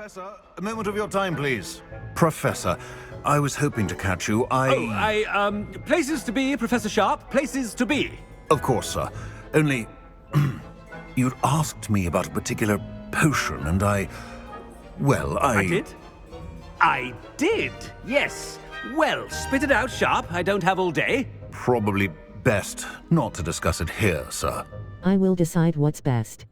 Professor, a moment of your time, please. Professor, I was hoping to catch you. Places to be, Professor Sharp, places to be. Of course, sir. Only, you'd asked me about a particular potion, and I did? I did, yes. Well, spit it out, Sharp. I don't have all day. Probably best not to discuss it here, sir. I will decide what's best.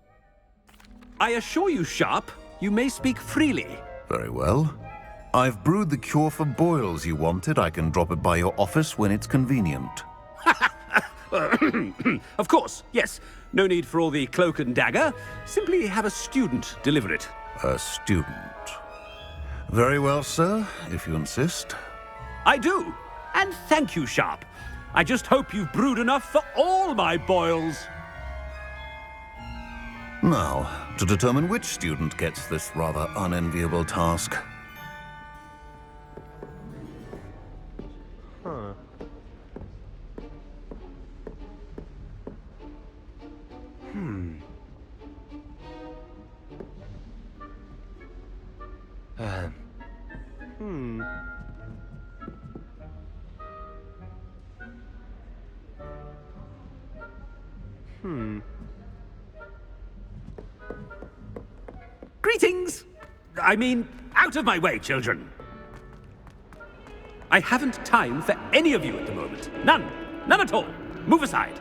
I assure you, Sharp, you may speak freely. Very well. I've brewed the cure for boils you wanted. I can drop it by your office when it's convenient. Of course, yes. No need for all the cloak and dagger. Simply have a student deliver it. A student. Very well, sir, if you insist. I do. And thank you, Sharp. I just hope you've brewed enough for all my boils. Now, to determine which student gets this rather unenviable task. Greetings! I mean, out of my way, children. I haven't time for any of you at the moment. None. None at all. Move aside.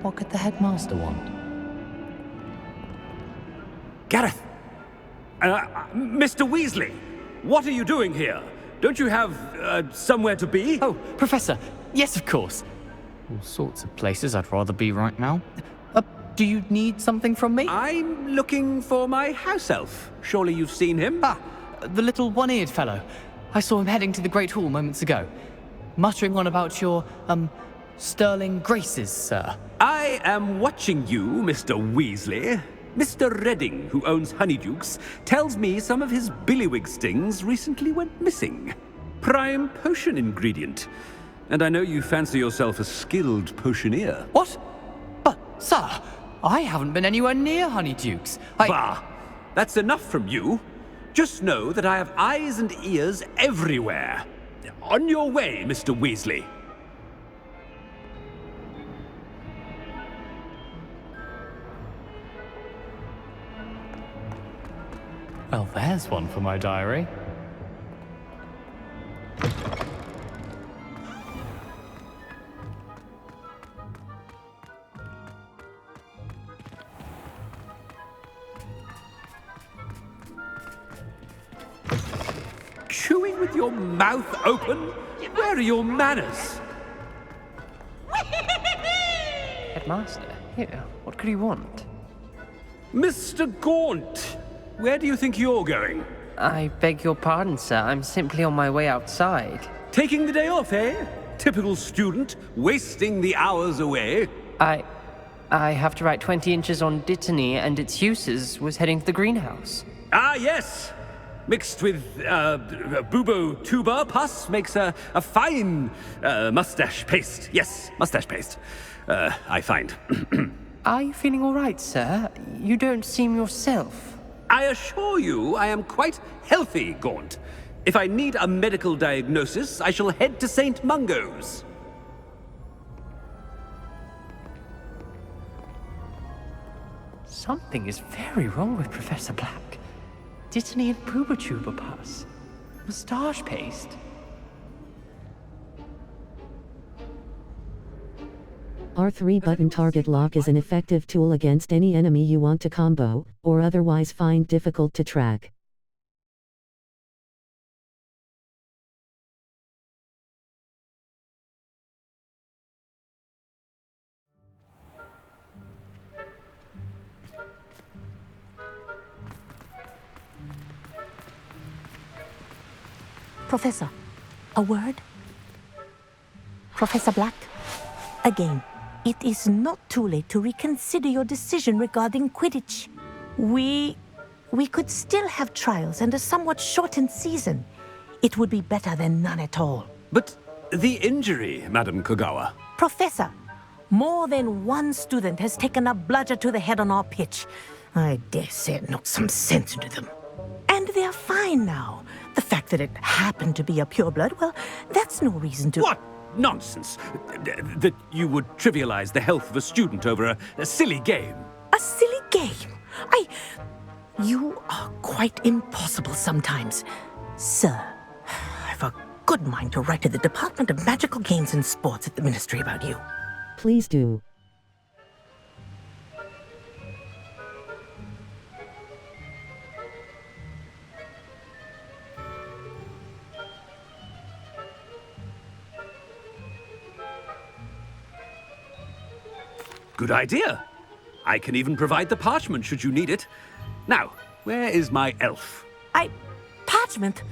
What could the headmaster want? Gareth! Mr. Weasley, what are you doing here? Don't you have, somewhere to be? Oh, Professor, yes, of course. All sorts of places I'd rather be right now. Do you need something from me? I'm looking for my house elf. Surely you've seen him? Ah, the little one-eared fellow. I saw him heading to the Great Hall moments ago, muttering on about your, sterling graces, sir. I am watching you, Mr. Weasley. Mr. Redding, who owns Honeydukes, tells me some of his billywig stings recently went missing. Prime potion ingredient. And I know you fancy yourself a skilled potioneer. What? But, sir, I haven't been anywhere near Honeydukes. Bah! That's enough from you. Just know that I have eyes and ears everywhere. On your way, Mr. Weasley. Well, there's one for my diary. Chewing with your mouth open? Where are your manners? Headmaster, here, what could he want? Mr. Gaunt, where do you think you're going? I beg your pardon, sir. I'm simply on my way outside. Taking the day off, eh? Typical student, wasting the hours away. I have to write 20 inches on Dittany and its uses. Was heading to the greenhouse. Ah, yes. Mixed with bubo tuber pus makes a fine mustache paste. Yes, mustache paste. I find. Are you feeling all right, sir? You don't seem yourself. I assure you I am quite healthy, Gaunt. If I need a medical diagnosis, I shall head to St. Mungo's. Something is very wrong with Professor Black. Dittany and Pooba pus. Moustache paste. R3 button target lock is an effective tool against any enemy you want to combo, or otherwise find difficult to track. Professor, a word? Professor Black, again, it is not too late to reconsider your decision regarding Quidditch. We could still have trials and a somewhat shortened season. It would be better than none at all. But the injury, Madam Kogawa. Professor, more than one student has taken a bludger to the head on our pitch. I dare say it knocked some sense into them. And are fine now. The fact that it happened to be a pureblood, well, that's no reason to... What nonsense! That you would trivialize the health of a student over a silly game. A silly game? You are quite impossible sometimes. Sir, I've a good mind to write to the Department of Magical Games and Sports at the Ministry about you. Please do. Good idea. I can even provide the parchment should you need it. Now, where is my elf? Parchment?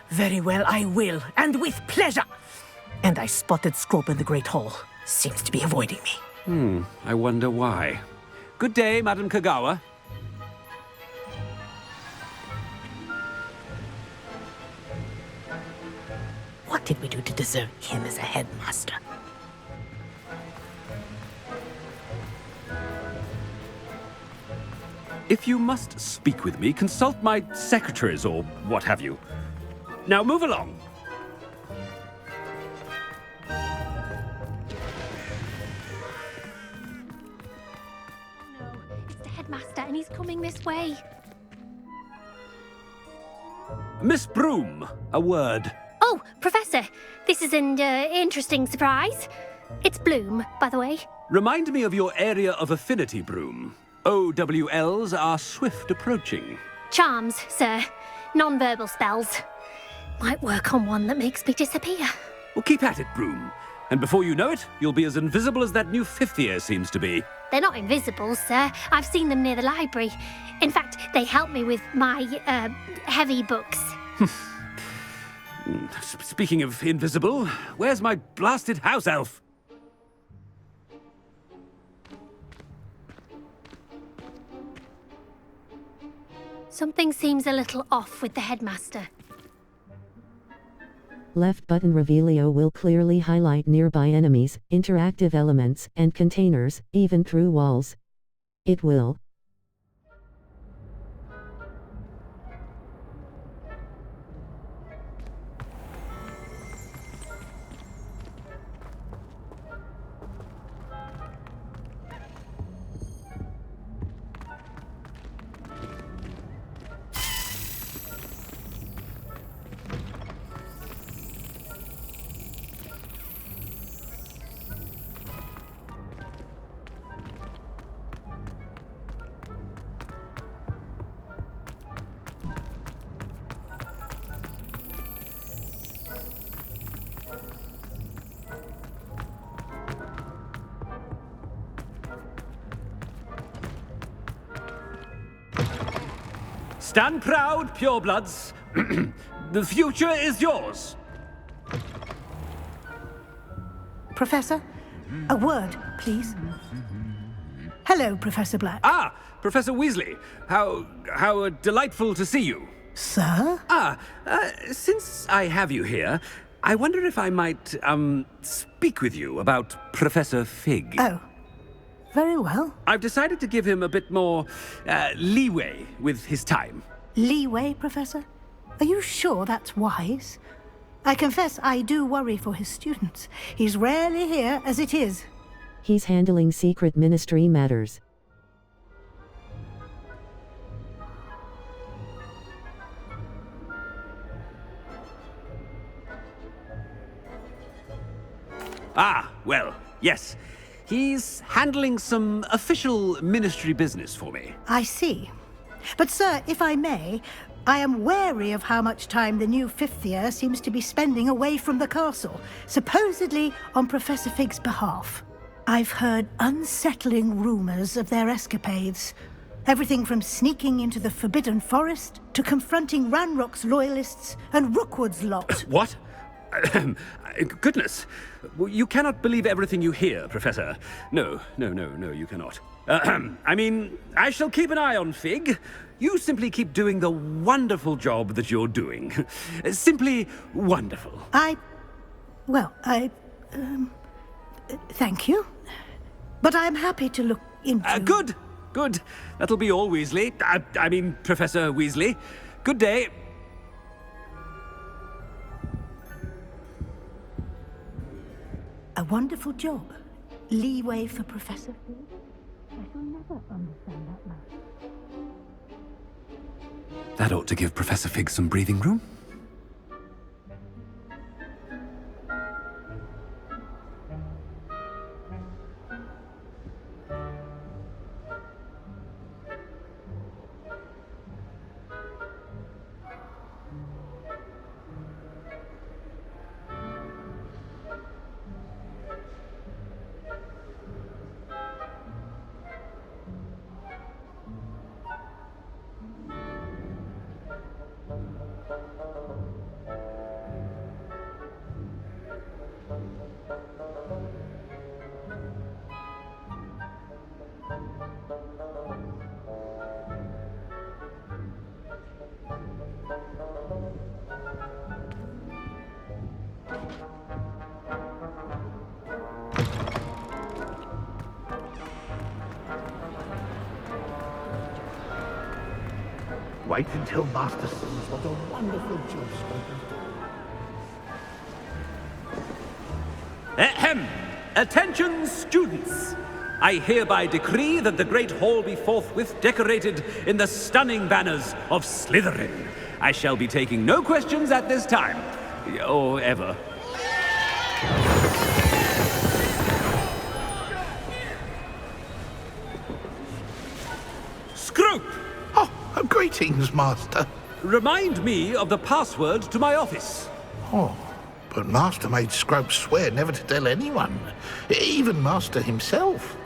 Very well, I will, and with pleasure. And I spotted Scrope in the Great Hall. Seems to be avoiding me. I wonder why. Good day, Madam Kagawa. What did we do to deserve him as a headmaster? If you must speak with me, consult my secretaries or what have you. Now move along. No, it's the headmaster and he's coming this way. Miss Broom, a word. Oh, Professor, this is an interesting surprise. It's Bloom, by the way. Remind me of your area of affinity, Broom. OWLs are swift approaching. Charms, sir. Non-verbal spells. Might work on one that makes me disappear. Well, keep at it, Broom. And before you know it, you'll be as invisible as that new fifth year seems to be. They're not invisible, sir. I've seen them near the library. In fact, they help me with my, heavy books. Speaking of invisible, where's my blasted house elf? Something seems a little off with the headmaster. Left button Revelio will clearly highlight nearby enemies, interactive elements, and containers, even through walls. It will. Stand proud, purebloods. The future is yours. Professor, a word, please. Hello, Professor Black. Ah, Professor Weasley. How delightful to see you. Sir? Since I have you here, I wonder if I might, speak with you about Professor Fig. Oh, very well. I've decided to give him a bit more, leeway with his time. Leeway, Professor? Are you sure that's wise? I confess I do worry for his students. He's rarely here as it is. He's handling secret ministry matters. Ah, well, yes. He's handling some official ministry business for me. I see. But, sir, if I may, I am wary of how much time the new fifth year seems to be spending away from the castle, supposedly on Professor Fig's behalf. I've heard unsettling rumors of their escapades. Everything from sneaking into the Forbidden Forest to confronting Ranrock's loyalists and Rookwood's lot. What? Goodness. You cannot believe everything you hear, Professor. No, you cannot. I mean, I shall keep an eye on Fig. You simply keep doing the wonderful job that you're doing. Simply wonderful. Thank you. But I'm happy to look into... Good. That'll be all, Weasley. I mean, Professor Weasley. Good day. A wonderful job. Leeway for Professor Fig? I shall never understand that man. That ought to give Professor Fig some breathing room. Wait until Master sees what a wonderful job Scrape has done. Ahem! Attention, students! I hereby decree that the Great Hall be forthwith decorated in the stunning banners of Slytherin. I shall be taking no questions at this time. Or ever. Scrope! Oh, greetings, Master. Remind me of the password to my office. Oh, but Master made Scrope swear never to tell anyone, even Master himself.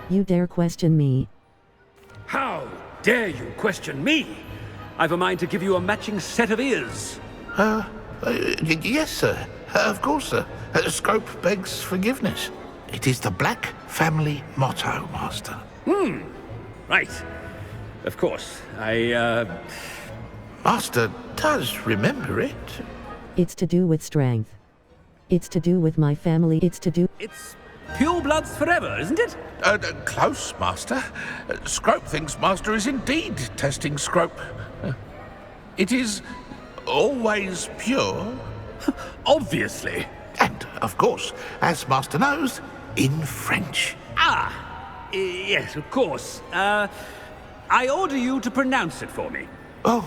You dare question me? How dare you question me? I've a mind to give you a matching set of ears. Yes, sir. Of course, sir. Scrope begs forgiveness. It is the Black family motto, Master. Right. Of course. Master does remember it. It's to do with strength. It's to do with my family. It's to do... It's pure bloods forever, isn't it? Close, Master. Scrope thinks Master is indeed testing Scrope. It is always pure. Obviously. And, of course, as Master knows, in French. Yes, of course. I order you to pronounce it for me. Oh,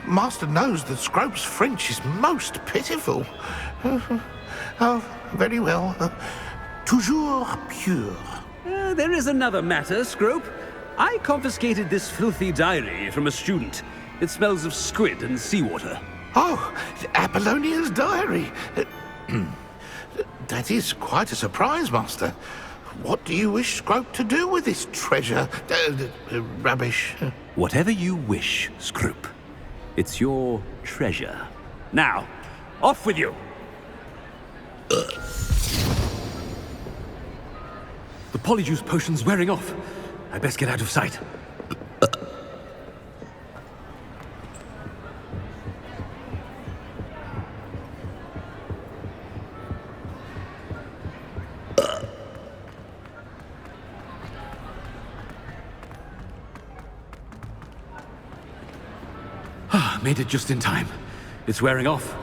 Master knows that Scrope's French is most pitiful. Oh, very well. Toujours pure. There is another matter, Scrope. I confiscated this filthy diary from a student. It smells of squid and seawater. Oh, Apollonia's diary. That is quite a surprise, Master. What do you wish Scrope to do with this treasure? Rubbish. Whatever you wish, Scrope. It's your treasure. Now, off with you! The polyjuice potion's wearing off. I best get out of sight. Made it just in time. It's wearing off.